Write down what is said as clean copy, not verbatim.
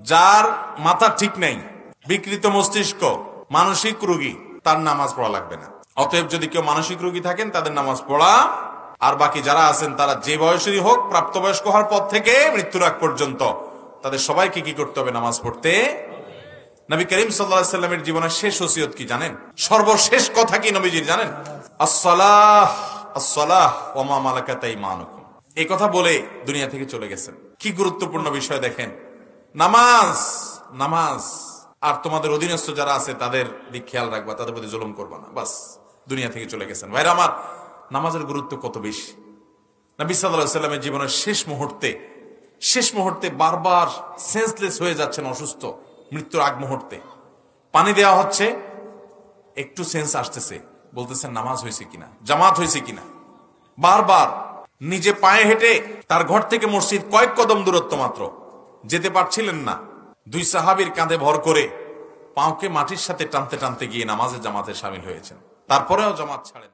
যার মাথা ঠিক নেই, বিকৃত মস্তিষ্ক, মানসিক রোগী, তার নামাজ পড়া লাগবে না। অতএব যদি কেউ মানসিক রোগী থাকেন তাদের নামাজ পড়া, আর বাকি যারা আছেন তারা যে বয়সেরই হোক, প্রাপ্তবয়স্ক হওয়ার পর থেকে মৃত্যুর আগ পর্যন্ত তাদের সবাইকে কি করতে হবে? নামাজ পড়তে। নবী করিম সাল্লাল্লাহু আলাইহি ওয়াসাল্লামের জীবনের শেষ ওসিয়ত কি জানেন? সর্বশেষ কথা কি নবীজির জানেন? আসসালাহ আসসালাহ ওয়া মা মালাকাত আইমানুকুম। এই কথা বলে দুনিয়া থেকে চলে গেছেন। কি গুরুত্বপূর্ণ বিষয় দেখেন, নামাজ। নামাজ আর তোমাদের অধীনস্থ যারা আছে তাদের দিক খেয়াল রাখবা, তাদের প্রতি জুলুম করবা না, বাস। দুনিয়া থেকে চলে গেছেন। ভাইরা আমার, নামাজের গুরুত্ব কত বেশি। নবী সাল্লাল্লাহু আলাইহি ওয়াসাল্লামের জীবনের শেষ মুহূর্তে বারবার সেন্সলেস হয়ে যাচ্ছেন, অসুস্থ, মৃত্যুর আগ মুহূর্তে পানি দেওয়া হচ্ছে, একটু সেন্স আসতেছে, বলতেছেন নামাজ হয়েছে কিনা, জামাত হয়েছে কিনা। বারবার নিজে পায়ে হেঁটে তার ঘর থেকে মসজিদ কয়েক কদম দূরত্ব মাত্র, যেতে পারছিলেন না। দুই সাহাবীর কাঁধে ভর করে পাওকে মাটির সাথে টানতে টানতে গিয়ে নামাজে জামাতে শামিল হয়েছেন। তারপরেও জামাত ছাড়েন।